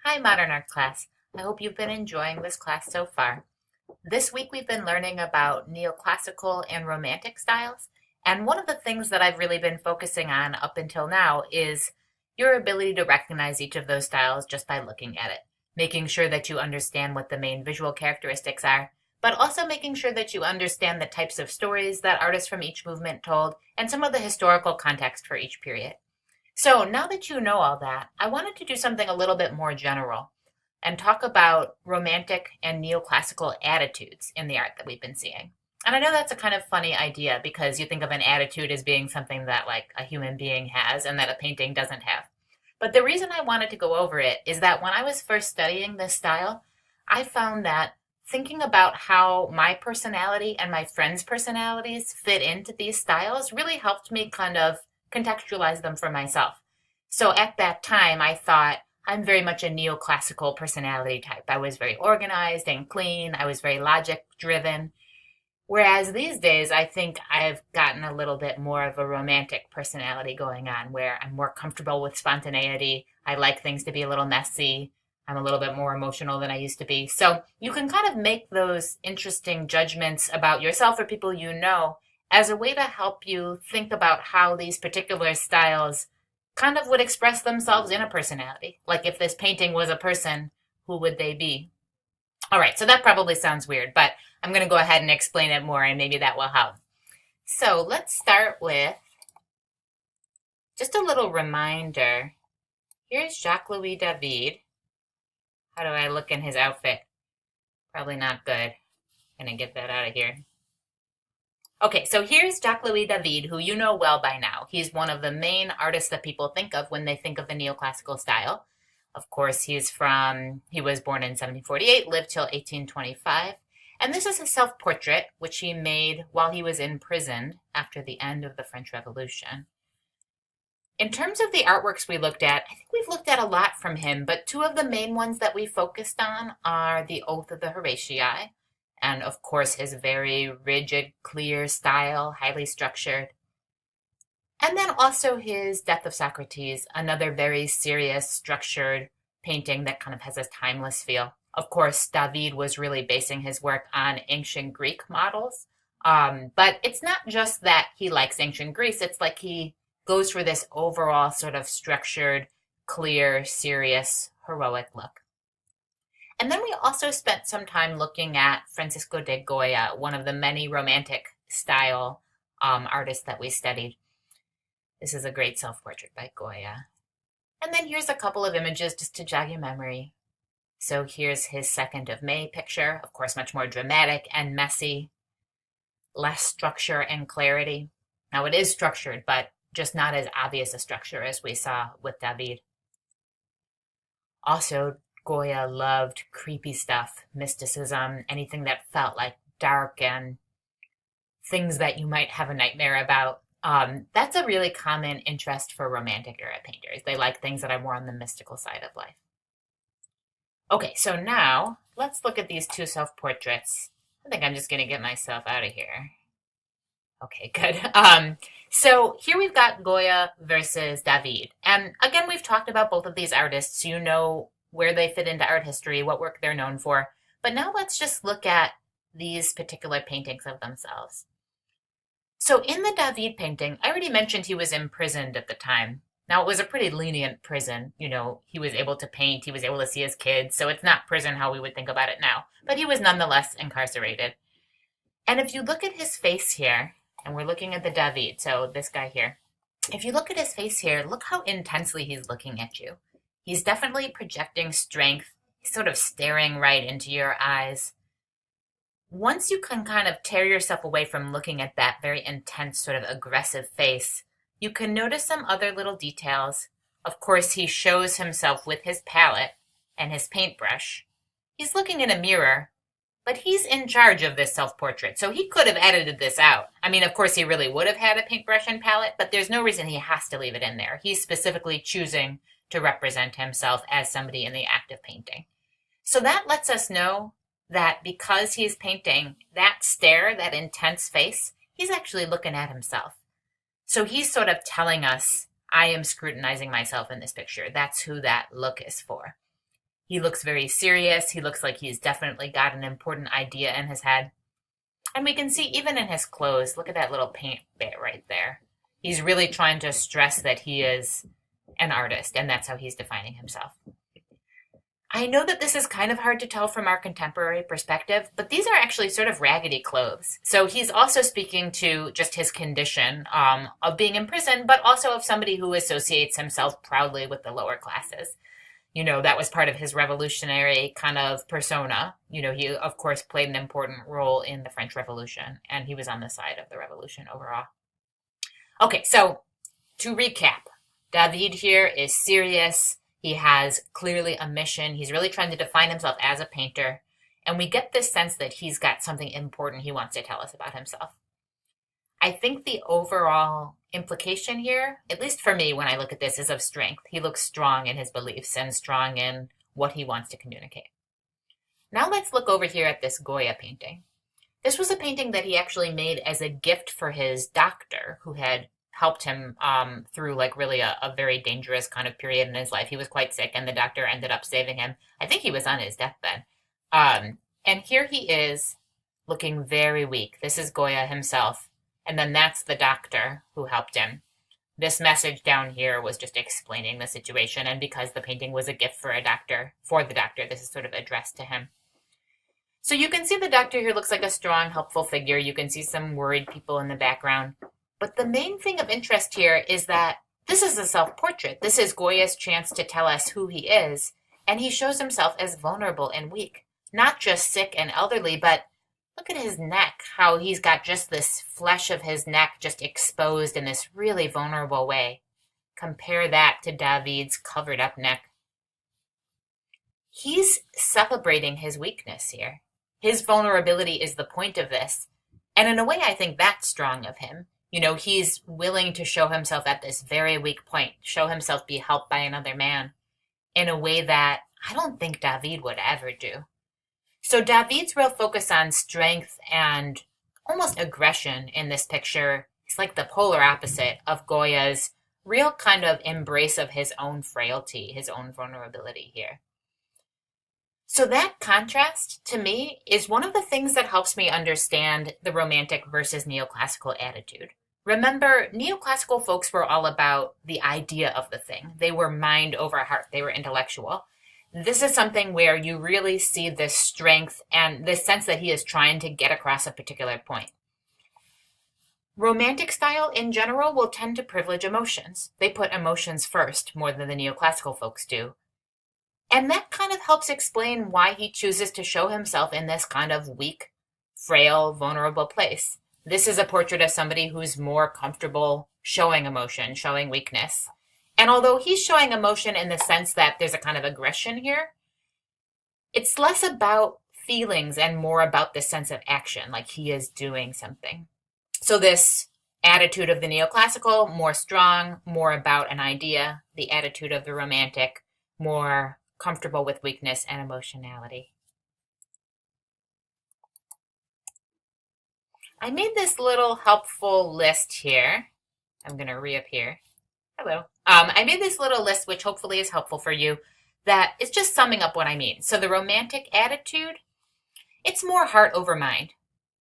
Hi, Modern Art class. I hope you've been enjoying this class so far. This week we've been learning about neoclassical and romantic styles, and one of the things that I've really been focusing on up until now is your ability to recognize each of those styles just by looking at it, making sure that you understand what the main visual characteristics are, but also making sure that you understand the types of stories that artists from each movement told and some of the historical context for each period. So now that you know all that, I wanted to do something a little bit more general and talk about romantic and neoclassical attitudes in the art that we've been seeing. And I know that's a kind of funny idea because you think of an attitude as being something that like a human being has and that a painting doesn't have. But the reason I wanted to go over it is that when I was first studying this style, I found that thinking about how my personality and my friends' personalities fit into these styles really helped me kind of contextualize them for myself. So at that time, I thought I'm very much a neoclassical personality type. I was very organized and clean. I was very logic driven. Whereas these days, I think I've gotten a little bit more of a romantic personality going on where I'm more comfortable with spontaneity. I like things to be a little messy. I'm a little bit more emotional than I used to be. So you can kind of make those interesting judgments about yourself or people you know as a way to help you think about how these particular styles kind of would express themselves in a personality. Like if this painting was a person, who would they be? All right, so that probably sounds weird, but I'm going to go ahead and explain it more and maybe that will help. So let's start with just a little reminder. Here's Jacques-Louis David. How do I look in his outfit? Probably not good. Gonna get that out of here. Okay, so here's Jacques-Louis David, who you know well by now. He's one of the main artists that people think of when they think of the neoclassical style. Of course, he was born in 1748, lived till 1825. And this is his self-portrait, which he made while he was imprisoned after the end of the French Revolution. In terms of the artworks we looked at, I think we've looked at a lot from him, but two of the main ones that we focused on are the Oath of the Horatii, and of course his very rigid, clear style, highly structured. And then also his Death of Socrates, another very serious, structured painting that kind of has a timeless feel. Of course, David was really basing his work on ancient Greek models. But it's not just that he likes ancient Greece, it's like he goes for this overall sort of structured, clear, serious, heroic look. And then we also spent some time looking at Francisco de Goya, one of the many romantic style artists that we studied. This is a great self-portrait by Goya. And then here's a couple of images just to jog your memory. So here's his 2nd of May picture, of course, much more dramatic and messy, less structure and clarity. Now it is structured, but just not as obvious a structure as we saw with David. Also, Goya loved creepy stuff, mysticism, anything that felt like dark and things that you might have a nightmare about. That's a really common interest for Romantic era painters. They like things that are more on the mystical side of life. Okay, so now let's look at these two self-portraits. I think I'm just going to get myself out of here. Okay, good. So here we've got Goya versus David. And again, we've talked about both of these artists. You know where they fit into art history, what work they're known for. But now let's just look at these particular paintings of themselves. So in the David painting, I already mentioned he was imprisoned at the time. Now, it was a pretty lenient prison. You know, he was able to paint, he was able to see his kids, so it's not prison how we would think about it now. But he was nonetheless incarcerated. And if you look at his face here, and we're looking at the David, so this guy here. If you look at his face here, look how intensely he's looking at you. He's definitely projecting strength. He's sort of staring right into your eyes. Once you can kind of tear yourself away from looking at that very intense, sort of aggressive face, you can notice some other little details. Of course, he shows himself with his palette and his paintbrush. He's looking in a mirror, but he's in charge of this self-portrait, so he could have edited this out. I mean, of course, he really would have had a paintbrush and palette, but there's no reason he has to leave it in there. He's specifically choosing to represent himself as somebody in the act of painting. So that lets us know that because he's painting that stare, that intense face, he's actually looking at himself. So he's sort of telling us, I am scrutinizing myself in this picture. That's who that look is for. He looks very serious. He looks like he's definitely got an important idea in his head. And we can see even in his clothes, look at that little paint bit right there. He's really trying to stress that he is an artist, and that's how he's defining himself. I know that this is kind of hard to tell from our contemporary perspective, but these are actually sort of raggedy clothes. So he's also speaking to just his condition of being in prison, but also of somebody who associates himself proudly with the lower classes. You know, that was part of his revolutionary kind of persona. You know, he, of course, played an important role in the French Revolution, and he was on the side of the revolution overall. Okay, so to recap, David here is serious. He has clearly a mission. He's really trying to define himself as a painter. And we get this sense that he's got something important he wants to tell us about himself. I think the overall implication here, at least for me when I look at this, is of strength. He looks strong in his beliefs and strong in what he wants to communicate. Now let's look over here at this Goya painting. This was a painting that he actually made as a gift for his doctor, who had helped him through like really a very dangerous kind of period in his life. He was quite sick, and the doctor ended up saving him. I think he was on his deathbed. And here he is looking very weak. This is Goya himself. And then that's the doctor who helped him. This message down here was just explaining the situation. And because the painting was a gift for the doctor, this is sort of addressed to him. So you can see the doctor here looks like a strong, helpful figure. You can see some worried people in the background. But the main thing of interest here is that this is a self-portrait. This is Goya's chance to tell us who he is. And he shows himself as vulnerable and weak. Not just sick and elderly, but look at his neck, how he's got just this flesh of his neck just exposed in this really vulnerable way. Compare that to David's covered up neck. He's celebrating his weakness here. His vulnerability is the point of this. And in a way, I think that's strong of him. You know, he's willing to show himself at this very weak point, show himself be helped by another man in a way that I don't think David would ever do. So David's real focus on strength and almost aggression in this picture is like the polar opposite of Goya's real kind of embrace of his own frailty, his own vulnerability here. So that contrast, to me, is one of the things that helps me understand the Romantic versus Neoclassical attitude. Remember, Neoclassical folks were all about the idea of the thing. They were mind over heart. They were intellectual. This is something where you really see this strength and this sense that he is trying to get across a particular point. Romantic style in general will tend to privilege emotions. They put emotions first more than the Neoclassical folks do. And that kind of helps explain why he chooses to show himself in this kind of weak, frail, vulnerable place. This is a portrait of somebody who's more comfortable showing emotion, showing weakness. And although he's showing emotion in the sense that there's a kind of aggression here, it's less about feelings and more about this sense of action, like he is doing something. So this attitude of the Neoclassical, more strong, more about an idea. The attitude of the Romantic, more comfortable with weakness and emotionality. I made this little helpful list here. I'm going to reappear. Hello. I made this little list, which hopefully is helpful for you, that is just summing up what I mean. So the Romantic attitude, it's more heart over mind.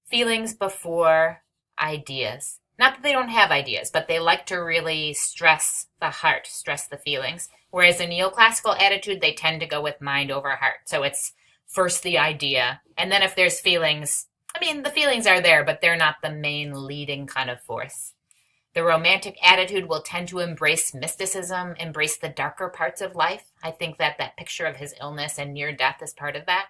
Feelings before ideas. Not that they don't have ideas, but they like to really stress the heart, stress the feelings. Whereas the Neoclassical attitude, they tend to go with mind over heart. So it's first the idea, and then if there's feelings, I mean, the feelings are there, but they're not the main leading kind of force. The Romantic attitude will tend to embrace mysticism, embrace the darker parts of life. I think that picture of his illness and near death is part of that.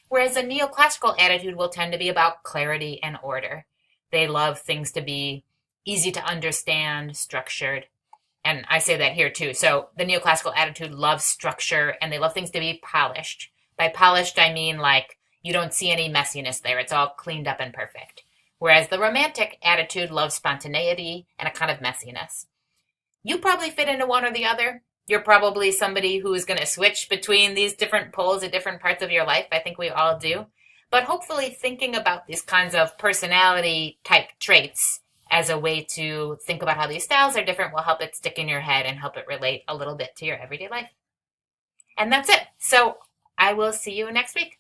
Whereas the Neoclassical attitude will tend to be about clarity and order. They love things to be easy to understand, structured. And I say that here too. So the Neoclassical attitude loves structure and they love things to be polished. By polished, I mean like you don't see any messiness there. It's all cleaned up and perfect. Whereas the Romantic attitude loves spontaneity and a kind of messiness. You probably fit into one or the other. You're probably somebody who is going to switch between these different poles at different parts of your life. I think we all do. But hopefully thinking about these kinds of personality type traits as a way to think about how these styles are different will help it stick in your head and help it relate a little bit to your everyday life. And that's it. So I will see you next week.